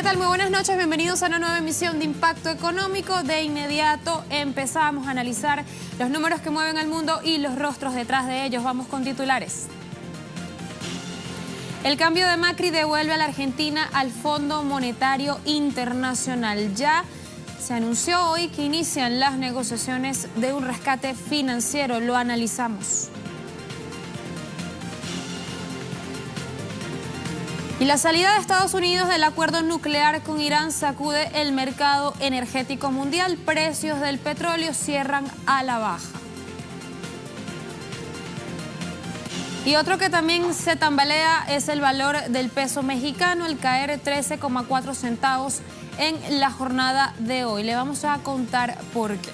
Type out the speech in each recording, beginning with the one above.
tal? Muy buenas noches, bienvenidos a una nueva emisión de Impacto Económico. De inmediato empezamos a analizar los números que mueven al mundo y los rostros detrás de ellos. Vamos con titulares. El cambio de Macri devuelve a la Argentina al Fondo Monetario Internacional. Ya se anunció hoy que inician las negociaciones de un rescate financiero. Lo analizamos. Y la salida de Estados Unidos del acuerdo nuclear con Irán sacude el mercado energético mundial. Precios del petróleo cierran a la baja. Y otro que también se tambalea es el valor del peso mexicano, al caer 13,4 centavos en la jornada de hoy. Le vamos a contar por qué.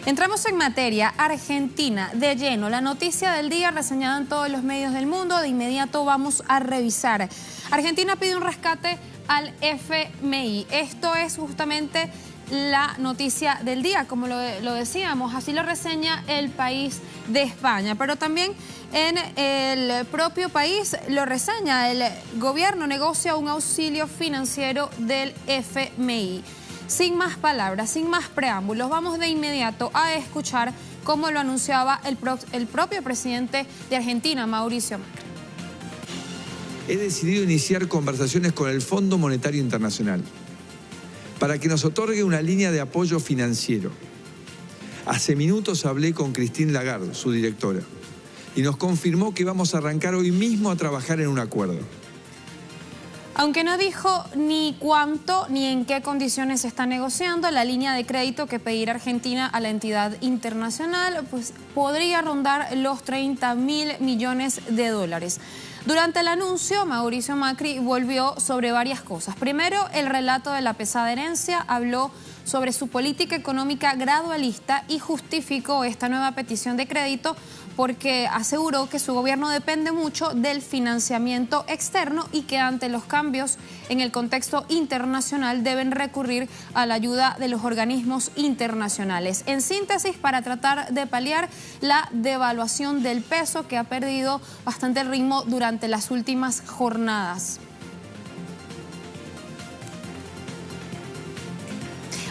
Entramos en materia. Argentina, de lleno. La noticia del día reseñada en todos los medios del mundo. De inmediato vamos a revisar. Argentina pide un rescate al FMI. Esto es justamente la noticia del día, como lo decíamos. Así lo reseña El País de España. Pero también en el propio país lo reseña. El gobierno negocia un auxilio financiero del FMI. Sin más palabras, sin más preámbulos, vamos de inmediato a escuchar cómo lo anunciaba el propio presidente de Argentina, Mauricio Macri. He decidido iniciar conversaciones con el Fondo Monetario Internacional para que nos otorgue una línea de apoyo financiero. Hace minutos hablé con Christine Lagarde, su directora, y nos confirmó que vamos a arrancar hoy mismo a trabajar en un acuerdo. Aunque no dijo ni cuánto ni en qué condiciones se está negociando, la línea de crédito que pedirá Argentina a la entidad internacional pues, podría rondar los 30.000 millones de dólares. Durante el anuncio, Mauricio Macri volvió sobre varias cosas. Primero, el relato de la pesada herencia, habló sobre su política económica gradualista y justificó esta nueva petición de crédito porque aseguró que su gobierno depende mucho del financiamiento externo y que ante los cambios en el contexto internacional deben recurrir a la ayuda de los organismos internacionales. En síntesis, para tratar de paliar la devaluación del peso que ha perdido bastante el ritmo durante las últimas jornadas.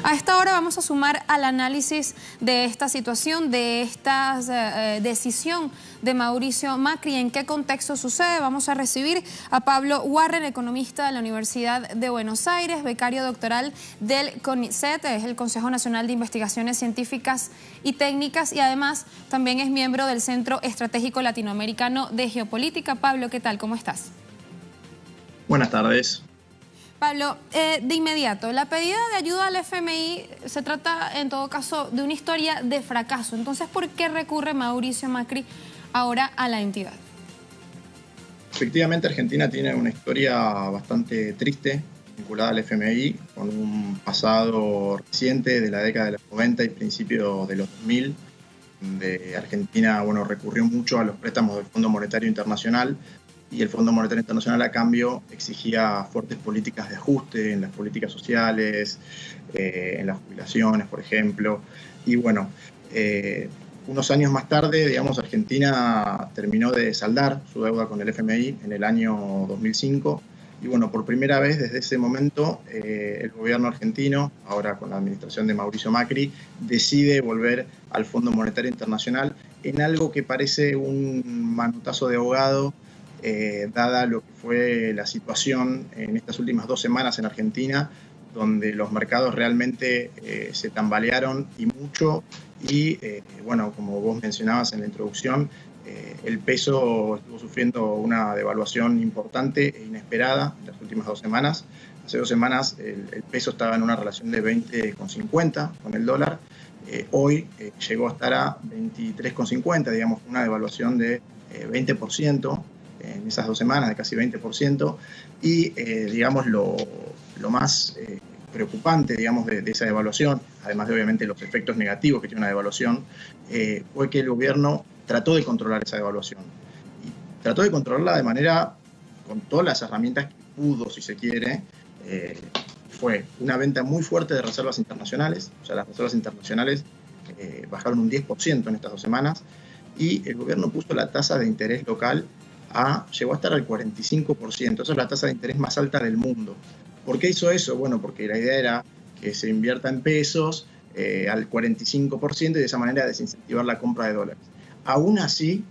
A esta hora vamos a sumar al análisis de esta situación, de esta decisión de Mauricio Macri, en qué contexto sucede. Vamos a recibir a Pablo Warren, economista de la Universidad de Buenos Aires, becario doctoral del CONICET, es el Consejo Nacional de Investigaciones Científicas y Técnicas, y además también es miembro del Centro Estratégico Latinoamericano de Geopolítica. Pablo, ¿qué tal? ¿Cómo estás? Buenas tardes. Pablo, de inmediato, la pedida de ayuda al FMI se trata en todo caso de una historia de fracaso. Entonces, ¿por qué recurre Mauricio Macri ahora a la entidad? Efectivamente, Argentina tiene una historia bastante triste vinculada al FMI, con un pasado reciente de la década de los 90 y principios de los 2000, donde Argentina recurrió mucho a los préstamos del Fondo Monetario Internacional, y el Fondo Monetario Internacional a cambio exigía fuertes políticas de ajuste en las políticas sociales, en las jubilaciones, por ejemplo. Y unos años más tarde, Argentina terminó de saldar su deuda con el FMI en el año 2005. Y por primera vez desde ese momento, el gobierno argentino, ahora con la administración de Mauricio Macri, decide volver al Fondo Monetario Internacional en algo que parece un manotazo de ahogado, dada lo que fue la situación en estas últimas 2 semanas en Argentina, donde los mercados realmente se tambalearon y mucho, y como vos mencionabas en la introducción, el peso estuvo sufriendo una devaluación importante e inesperada en las últimas 2 semanas. Hace 2 semanas el peso estaba en una relación de 20,50 con el dólar, hoy llegó a estar a 23,50, digamos, una devaluación de 20% en esas 2 semanas, de casi 20%, y digamos lo más preocupante, digamos, de esa devaluación, además de obviamente los efectos negativos que tiene una devaluación, fue que el gobierno trató de controlar esa devaluación. Y trató de controlarla de manera, con todas las herramientas que pudo, si se quiere. Fue una venta muy fuerte de reservas internacionales, o sea, las reservas internacionales bajaron un 10% en estas 2 semanas, y el gobierno puso la tasa de interés local llegó a estar al 45%, esa es la tasa de interés más alta del mundo. ¿Por qué hizo eso? Bueno, porque la idea era que se invierta en pesos al 45% y de esa manera desincentivar la compra de dólares. Aún así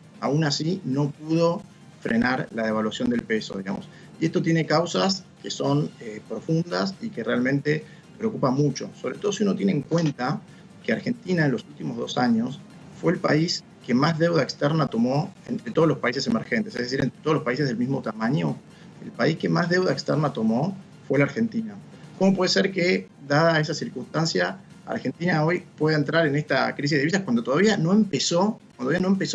no pudo frenar la devaluación del peso, digamos. Y esto tiene causas que son profundas y que realmente preocupan mucho, sobre todo si uno tiene en cuenta que Argentina en los últimos 2 años fue el país que más deuda externa tomó entre todos los países emergentes, es decir, entre todos los países del mismo tamaño, el país que más deuda externa tomó fue la Argentina. ¿Cómo puede ser que, dada esa circunstancia, Argentina hoy pueda entrar en esta crisis de divisas cuando todavía no empezó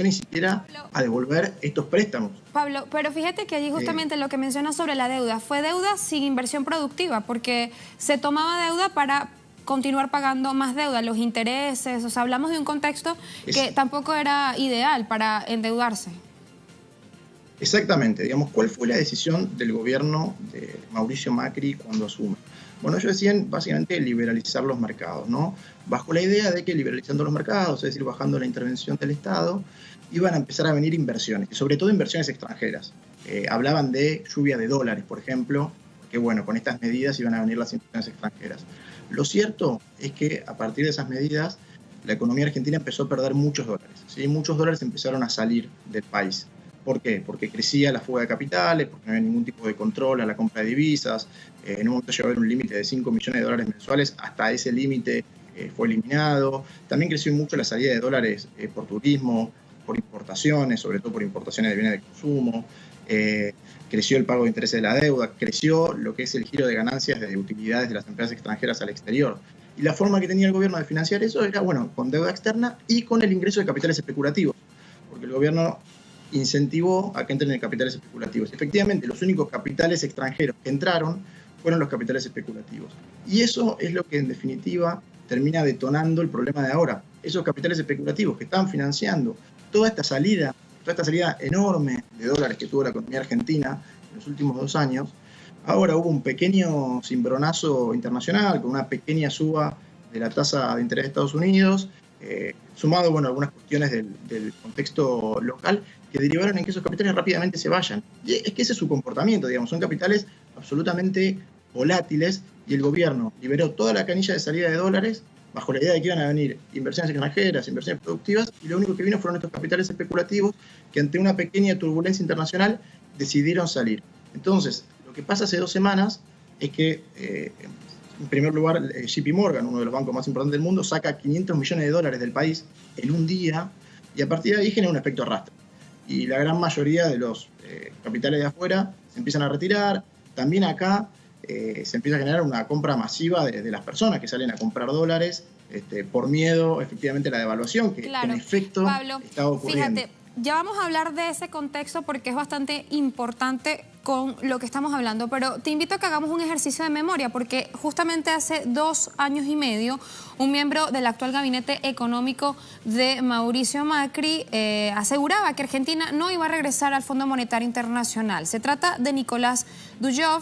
ni siquiera a devolver estos préstamos? Pablo, pero fíjate que allí justamente lo que mencionas sobre la deuda, fue deuda sin inversión productiva, porque se tomaba deuda para continuar pagando más deuda, los intereses, o sea, hablamos de un contexto que tampoco era ideal para endeudarse. Exactamente, digamos, ¿cuál fue la decisión del gobierno de Mauricio Macri cuando asume? Bueno, ellos decían básicamente liberalizar los mercados, ¿no? Bajo la idea de que liberalizando los mercados, es decir, bajando la intervención del Estado, iban a empezar a venir inversiones, y sobre todo inversiones extranjeras. Hablaban de lluvia de dólares, por ejemplo, que bueno, con estas medidas iban a venir las inversiones extranjeras. Lo cierto es que a partir de esas medidas, la economía argentina empezó a perder muchos dólares, ¿sí? Muchos dólares empezaron a salir del país. ¿Por qué? Porque crecía la fuga de capitales, porque no había ningún tipo de control a la compra de divisas. En un momento llegó a haber un límite de 5 millones de dólares mensuales, hasta ese límite fue eliminado. También creció mucho la salida de dólares por turismo, por importaciones, sobre todo por importaciones de bienes de consumo. Creció el pago de intereses de la deuda, creció lo que es el giro de ganancias de utilidades de las empresas extranjeras al exterior. Y la forma que tenía el gobierno de financiar eso era, bueno, con deuda externa y con el ingreso de capitales especulativos, porque el gobierno incentivó a que entren en capitales especulativos. Efectivamente, los únicos capitales extranjeros que entraron fueron los capitales especulativos. Y eso es lo que, en definitiva, termina detonando el problema de ahora. Esos capitales especulativos que estaban financiando toda esta salida enorme de dólares que tuvo la economía argentina en los últimos 2 años, ahora hubo un pequeño cimbronazo internacional con una pequeña suba de la tasa de interés de Estados Unidos, sumado, bueno, a algunas cuestiones del contexto local que derivaron en que esos capitales rápidamente se vayan. Y es que ese es su comportamiento, digamos, son capitales absolutamente volátiles, y el gobierno liberó toda la canilla de salida de dólares bajo la idea de que iban a venir inversiones extranjeras, inversiones productivas, y lo único que vino fueron estos capitales especulativos que ante una pequeña turbulencia internacional decidieron salir. Entonces, lo que pasa hace 2 semanas es que, en primer lugar, JP Morgan, uno de los bancos más importantes del mundo, saca 500 millones de dólares del país en un día, y a partir de ahí genera un efecto arrastre. Y la gran mayoría de los capitales de afuera se empiezan a retirar. También acá se empieza a generar una compra masiva de las personas que salen a comprar dólares por miedo, efectivamente, a la devaluación, que en efecto está ocurriendo. Fíjate, ya vamos a hablar de ese contexto porque es bastante importante con lo que estamos hablando, pero te invito a que hagamos un ejercicio de memoria, porque justamente hace 2 años y medio un miembro del actual gabinete económico de Mauricio Macri aseguraba que Argentina no iba a regresar al Fondo Monetario Internacional. Se trata de Nicolás Duyov,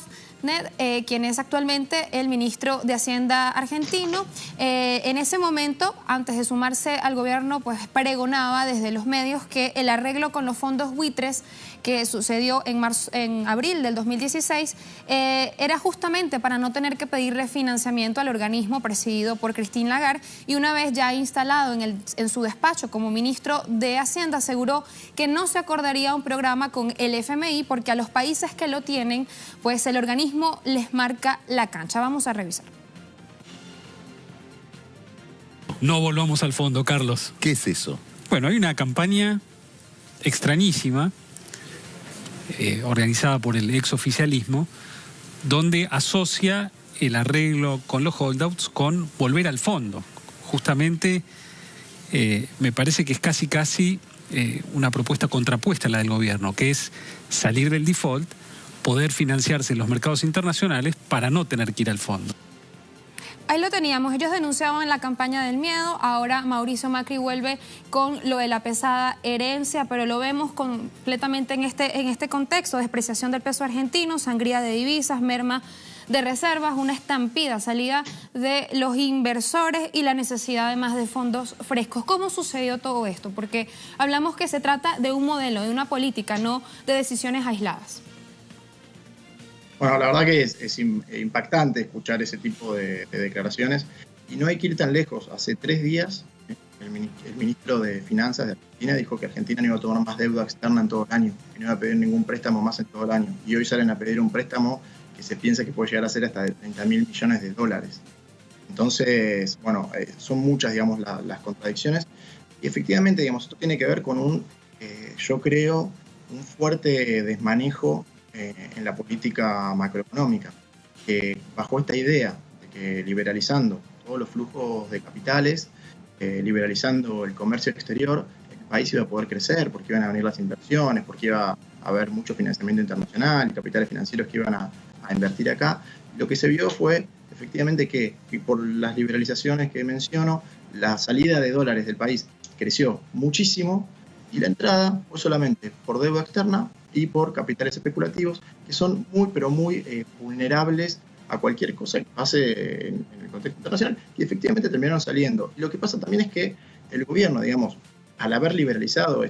quien es actualmente el ministro de Hacienda argentino. En ese momento, antes de sumarse al gobierno, pues pregonaba desde los medios que el arreglo con los fondos buitres que sucedió en abril del 2016 era justamente para no tener que pedir refinanciamiento al organismo presidido por Christine Lagarde, y una vez ya instalado en su despacho como ministro de Hacienda, aseguró que no se acordaría un programa con el FMI porque a los países que lo tienen, pues el organismo les marca la cancha. Vamos a revisar. No volvamos al fondo, Carlos. ¿Qué es eso? Bueno, hay una campaña extrañísima organizada por el exoficialismo, donde asocia el arreglo con los holdouts con volver al fondo, justamente me parece que es casi una propuesta contrapuesta a la del gobierno, que es salir del default, poder financiarse en los mercados internacionales para no tener que ir al fondo. Ahí lo teníamos, ellos denunciaban la campaña del miedo, ahora Mauricio Macri vuelve con lo de la pesada herencia, pero lo vemos completamente en este contexto, despreciación del peso argentino, sangría de divisas, merma de reservas, una estampida, salida de los inversores y la necesidad además de fondos frescos. ¿Cómo sucedió todo esto? Porque hablamos que se trata de un modelo, de una política, no de decisiones aisladas. Bueno, la verdad que es impactante escuchar ese tipo de declaraciones y no hay que ir tan lejos. Hace 3 días el ministro de Finanzas de Argentina dijo que Argentina no iba a tomar más deuda externa en todo el año, que no iba a pedir ningún préstamo más en todo el año. Y hoy salen a pedir un préstamo que se piensa que puede llegar a ser hasta de 30.000 millones de dólares. Entonces, bueno, son muchas, digamos, las contradicciones. Y efectivamente, digamos, esto tiene que ver con yo creo, un fuerte desmanejo en la política macroeconómica, que bajo esta idea de que liberalizando todos los flujos de capitales, liberalizando el comercio exterior, el país iba a poder crecer, porque iban a venir las inversiones, porque iba a haber mucho financiamiento internacional y capitales financieros que iban a invertir acá. Lo que se vio fue efectivamente que por las liberalizaciones que menciono, la salida de dólares del país creció muchísimo y la entrada fue solamente por deuda externa y por capitales especulativos, que son muy vulnerables a cualquier cosa que pase en el contexto internacional, y efectivamente terminaron saliendo. Y lo que pasa también es que el gobierno, digamos, al haber liberalizado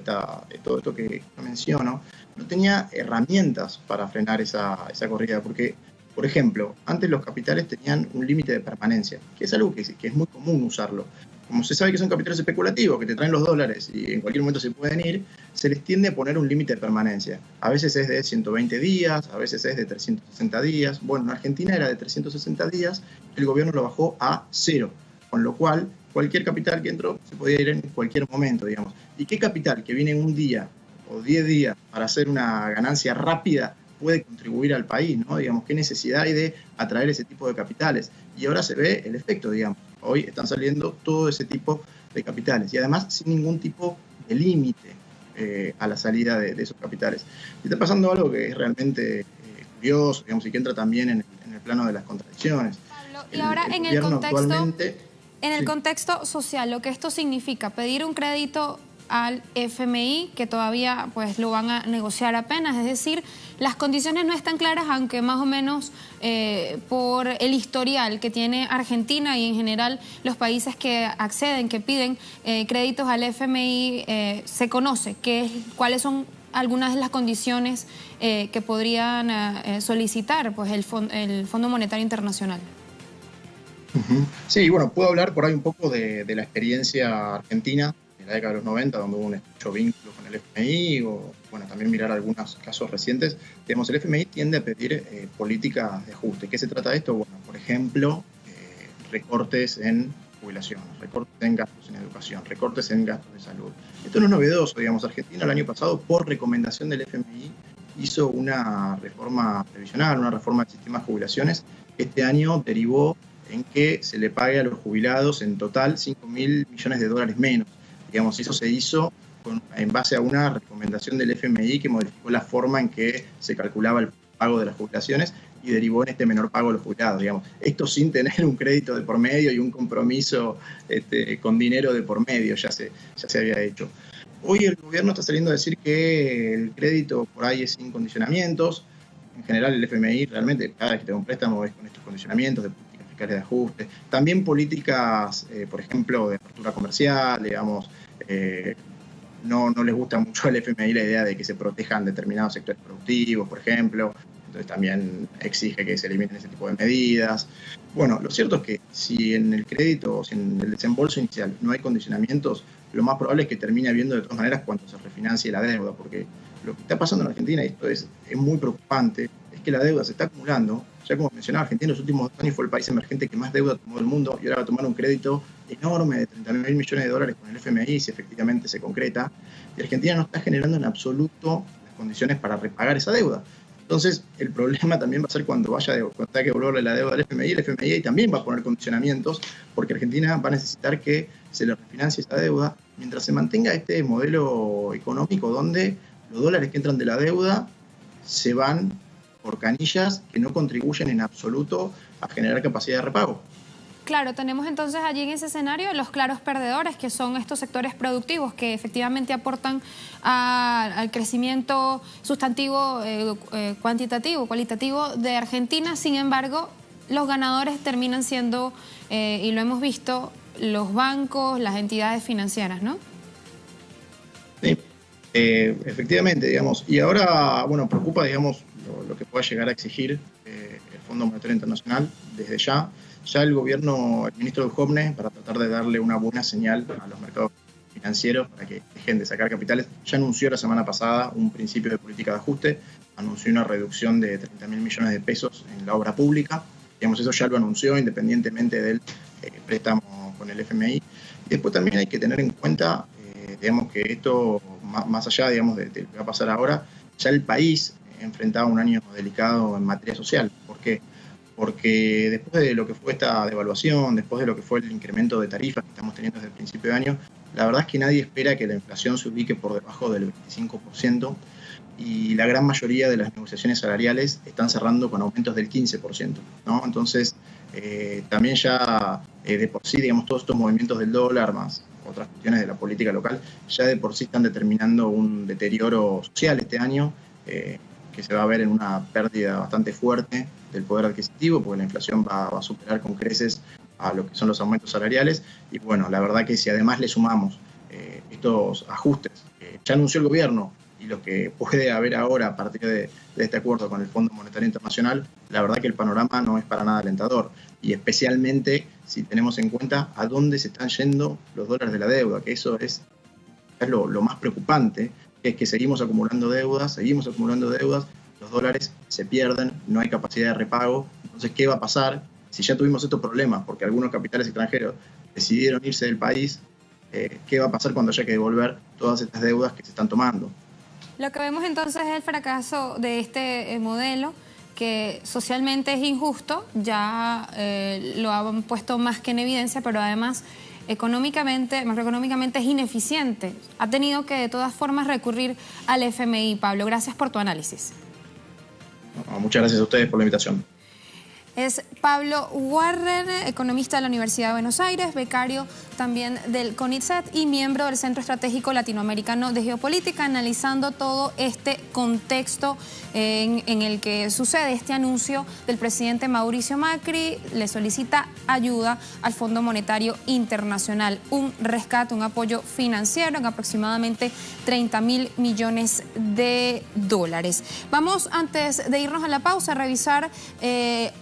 todo esto que menciono, no tenía herramientas para frenar esa corrida, porque, por ejemplo, antes los capitales tenían un límite de permanencia, que es algo que es muy común usarlo. Como se sabe que son capitales especulativos, que te traen los dólares y en cualquier momento se pueden ir, se les tiende a poner un límite de permanencia. A veces es de 120 días, a veces es de 360 días. Bueno, en Argentina era de 360 días, el gobierno lo bajó a 0, con lo cual cualquier capital que entró se podía ir en cualquier momento, digamos. ¿Y qué capital que viene en un día o 10 días para hacer una ganancia rápida puede contribuir al país, ¿no? Digamos, qué necesidad hay de atraer ese tipo de capitales. Y ahora se ve el efecto, digamos. Hoy están saliendo todo ese tipo de capitales y además sin ningún tipo de límite a la salida de esos capitales. Y está pasando algo que es realmente curioso, digamos, y que entra también en el plano de las contradicciones. Pablo, y ahora en el contexto social, lo que esto significa, pedir un crédito al FMI, que todavía pues lo van a negociar apenas, es decir, las condiciones no están claras, aunque más o menos por el historial que tiene Argentina y en general los países que acceden, que piden créditos al FMI, se conoce cuáles son algunas de las condiciones que podrían solicitar pues el Fondo Monetario Internacional. Sí, bueno, puedo hablar por ahí un poco de la experiencia argentina en la década de los 90, donde hubo un estrecho vínculo con el FMI, o bueno, también mirar algunos casos recientes. Digamos, el FMI tiende a pedir políticas de ajuste. ¿Qué se trata de esto? Bueno, por ejemplo, recortes en jubilaciones, recortes en gastos en educación, recortes en gastos de salud. Esto no es novedoso, digamos. Argentina el año pasado, por recomendación del FMI, hizo una reforma previsional, una reforma del sistema de jubilaciones, que este año derivó en que se le pague a los jubilados en total 5.000 millones de dólares menos. Digamos, eso se hizo en base a una recomendación del FMI que modificó la forma en que se calculaba el pago de las jubilaciones y derivó en este menor pago a los jubilados. Digamos, esto sin tener un crédito de por medio y un compromiso con dinero de por medio, ya se había hecho. Hoy el gobierno está saliendo a decir que el crédito por ahí es sin condicionamientos. En general el FMI realmente cada vez que te da un préstamo es con estos condicionamientos de políticas fiscales de ajuste. También políticas, por ejemplo, de apertura comercial, digamos, no les gusta mucho al FMI la idea de que se protejan determinados sectores productivos, por ejemplo. Entonces también exige que se eliminen ese tipo de medidas. Bueno, lo cierto es que si en el crédito, si en el desembolso inicial no hay condicionamientos, lo más probable es que termine habiendo de todas maneras cuando se refinancie la deuda, porque lo que está pasando en Argentina, y esto es muy preocupante, es que la deuda se está acumulando. Ya como mencionaba, Argentina en los últimos 2 años fue el país emergente que más deuda tomó del mundo y ahora va a tomar un crédito enorme de 30.000 millones de dólares con el FMI si efectivamente se concreta. Y Argentina no está generando en absoluto las condiciones para repagar esa deuda. Entonces, el problema también va a ser cuando tenga que devolverle la deuda al FMI, el FMI también va a poner condicionamientos, porque Argentina va a necesitar que se le refinancie esa deuda, mientras se mantenga este modelo económico donde los dólares que entran de la deuda se van por canillas que no contribuyen en absoluto a generar capacidad de repago. Claro, tenemos entonces allí en ese escenario los claros perdedores, que son estos sectores productivos que efectivamente aportan al crecimiento sustantivo, cualitativo de Argentina. Sin embargo, los ganadores terminan siendo, y lo hemos visto, los bancos, las entidades financieras, ¿no? Sí, efectivamente, digamos. Y ahora, bueno, preocupa, digamos, lo que pueda llegar a exigir el Fondo Monetario Internacional desde ya. Ya el gobierno, el ministro Duhovne, para tratar de darle una buena señal a los mercados financieros para que dejen de sacar capitales, ya anunció la semana pasada un principio de política de ajuste, anunció una reducción de 30.000 millones de pesos en la obra pública. Digamos, eso ya lo anunció independientemente del préstamo con el FMI. Y después también hay que tener en cuenta, digamos, que esto, más allá, digamos, de lo que va a pasar ahora, ya el país enfrentaba un año delicado en materia social. ¿Por qué? Porque después de lo que fue esta devaluación, después de lo que fue el incremento de tarifas que estamos teniendo desde el principio de año, la verdad es que nadie espera que la inflación se ubique por debajo del 25%, y la gran mayoría de las negociaciones salariales están cerrando con aumentos del 15%, ¿no? Entonces, también ya de por sí, digamos, todos estos movimientos del dólar, más otras cuestiones de la política local, ya de por sí están determinando un deterioro social este año, que se va a ver en una pérdida bastante fuerte del poder adquisitivo, porque la inflación va a superar con creces a lo que son los aumentos salariales. Y bueno, la verdad que si además le sumamos estos ajustes que ya anunció el gobierno y lo que puede haber ahora a partir de este acuerdo con el Fondo Monetario Internacional, la verdad que el panorama no es para nada alentador, y especialmente si tenemos en cuenta a dónde se están yendo los dólares de la deuda, que eso es lo más preocupante, que es que seguimos acumulando deudas, los dólares se pierden, no hay capacidad de repago. Entonces, ¿qué va a pasar si ya tuvimos estos problemas porque algunos capitales extranjeros decidieron irse del país? ¿Qué va a pasar cuando haya que devolver todas estas deudas que se están tomando? Lo que vemos entonces es el fracaso de este modelo, que socialmente es injusto, ya lo han puesto más que en evidencia, pero además macroeconómicamente es ineficiente. Ha tenido que de todas formas recurrir al FMI. Pablo, gracias por tu análisis. Muchas gracias a ustedes por la invitación. Es Pablo Warren, economista de la Universidad de Buenos Aires, becario también del CONICET y miembro del Centro Estratégico Latinoamericano de Geopolítica, analizando todo este contexto en el que sucede este anuncio del presidente Mauricio Macri. Le solicita ayuda al Fondo Monetario Internacional, un rescate, un apoyo financiero en aproximadamente 30.000 millones de dólares. Vamos, antes de irnos a la pausa, a revisar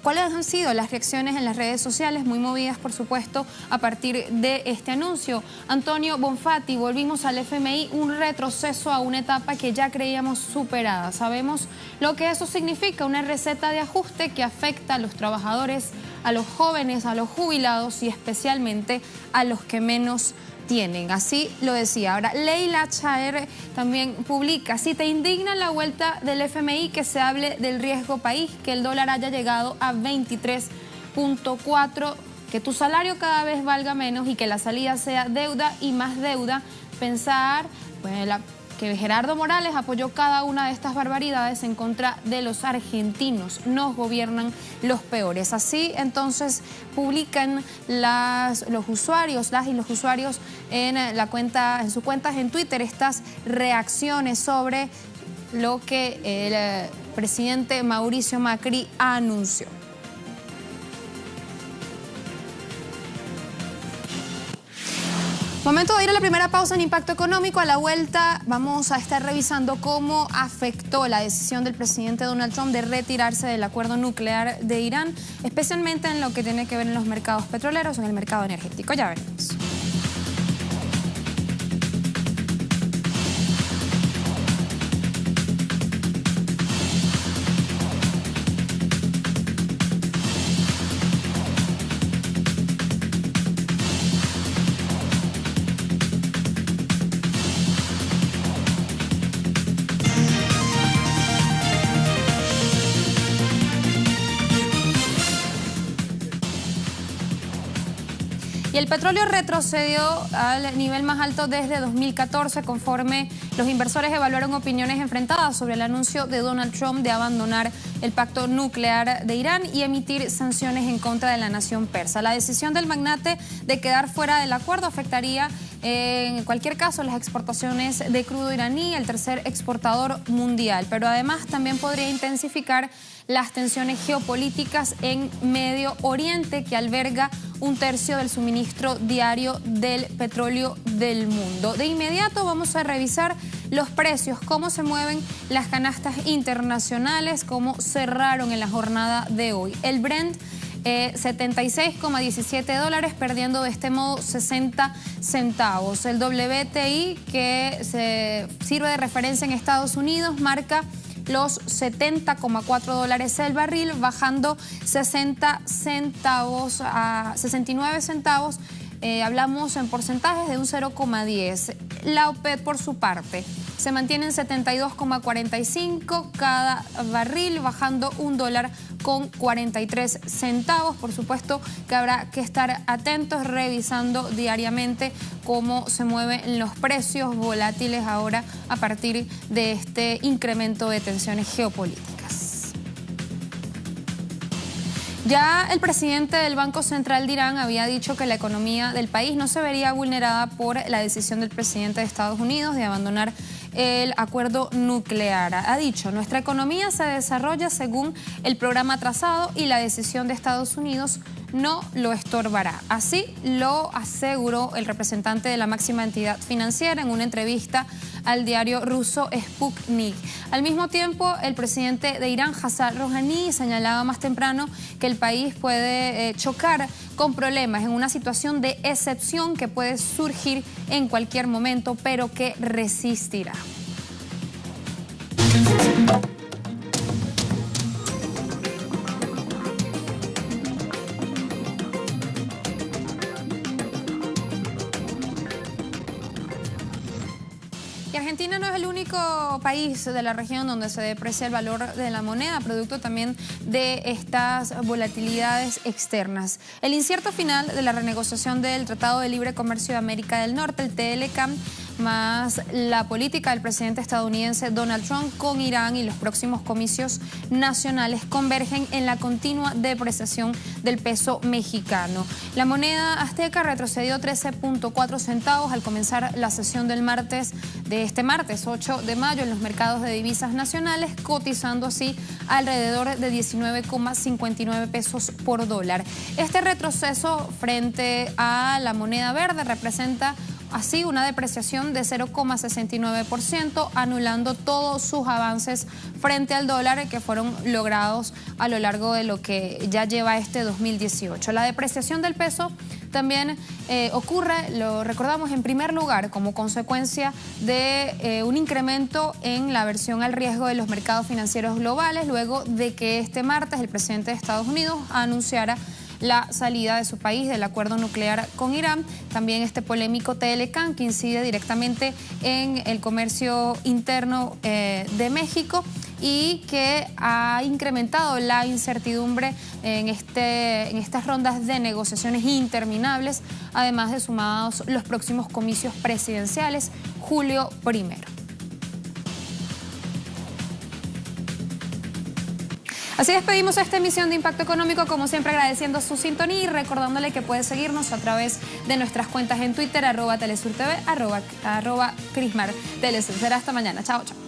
cuáles han sido las reacciones en las redes sociales, muy movidas, por supuesto, a partir de este anuncio. Antonio Bonfatti, volvimos al FMI, un retroceso a una etapa que ya creíamos superada. Sabemos lo que eso significa, una receta de ajuste que afecta a los trabajadores, a los jóvenes, a los jubilados y especialmente a los que menos tienen. Así lo decía. Ahora, Leila Chaer también publica: si te indigna la vuelta del FMI, que se hable del riesgo país, que el dólar haya llegado a 23.4, que tu salario cada vez valga menos y que la salida sea deuda y más deuda. Pensar que Gerardo Morales apoyó cada una de estas barbaridades en contra de los argentinos. Nos gobiernan los peores. Así entonces publican los usuarios, las y los usuarios en sus cuentas en Twitter, estas reacciones sobre lo que el presidente Mauricio Macri anunció. Momento de ir a la primera pausa en Impacto Económico. A la vuelta vamos a estar revisando cómo afectó la decisión del presidente Donald Trump de retirarse del acuerdo nuclear de Irán, especialmente en lo que tiene que ver en los mercados petroleros, en el mercado energético. Ya veremos. Y el petróleo retrocedió al nivel más alto desde 2014, conforme los inversores evaluaron opiniones enfrentadas sobre el anuncio de Donald Trump de abandonar el pacto nuclear de Irán y emitir sanciones en contra de la nación persa. La decisión del magnate de quedar fuera del acuerdo afectaría en cualquier caso las exportaciones de crudo iraní, el tercer exportador mundial, pero además también podría intensificar las tensiones geopolíticas en Medio Oriente, que alberga un tercio del suministro diario del petróleo del mundo. De inmediato vamos a revisar los precios, cómo se mueven las canastas internacionales, cómo cerraron en la jornada de hoy. El Brent 76,17 dólares, perdiendo de este modo 60 centavos. El WTI, que se sirve de referencia en Estados Unidos, marca los 70,4 dólares el barril, bajando 60 centavos a 69 centavos. Hablamos en porcentajes de un 0,10. La OPEP, por su parte, se mantiene en 72,45 cada barril, bajando $1,43. Por supuesto que habrá que estar atentos, revisando diariamente cómo se mueven los precios volátiles ahora a partir de este incremento de tensiones geopolíticas. Ya el presidente del Banco Central de Irán había dicho que la economía del país no se vería vulnerada por la decisión del presidente de Estados Unidos de abandonar el acuerdo nuclear. Ha dicho: nuestra economía se desarrolla según el programa trazado y la decisión de Estados Unidos no lo estorbará. Así lo aseguró el representante de la máxima entidad financiera en una entrevista al diario ruso Sputnik. Al mismo tiempo, el presidente de Irán, Hassan Rouhani, señalaba más temprano que el país puede chocar con problemas en una situación de excepción que puede surgir en cualquier momento, pero que resistirá. Argentina no es el único país de la región donde se deprecia el valor de la moneda, producto también de estas volatilidades externas. El incierto final de la renegociación del Tratado de Libre Comercio de América del Norte, el TLCAN, más la política del presidente estadounidense Donald Trump con Irán y los próximos comicios nacionales convergen en la continua depreciación del peso mexicano. La moneda azteca retrocedió 13.4 centavos al comenzar la sesión del este martes 8 de mayo en los mercados de divisas nacionales, cotizando así alrededor de 19,59 pesos por dólar. Este retroceso frente a la moneda verde representa así una depreciación de 0,69%, anulando todos sus avances frente al dólar que fueron logrados a lo largo de lo que ya lleva este 2018. La depreciación del peso también ocurre, lo recordamos, en primer lugar como consecuencia de un incremento en la aversión al riesgo de los mercados financieros globales, luego de que este martes el presidente de Estados Unidos anunciara la salida de su país del acuerdo nuclear con Irán. También este polémico TLCAN, que incide directamente en el comercio interno de México y que ha incrementado la incertidumbre en estas rondas de negociaciones interminables, además de sumados los próximos comicios presidenciales, julio 1. Así despedimos esta emisión de Impacto Económico, como siempre agradeciendo su sintonía y recordándole que puede seguirnos a través de nuestras cuentas en Twitter, @TelesurTV, @CrismarTelesur. Será hasta mañana. Chao, chao.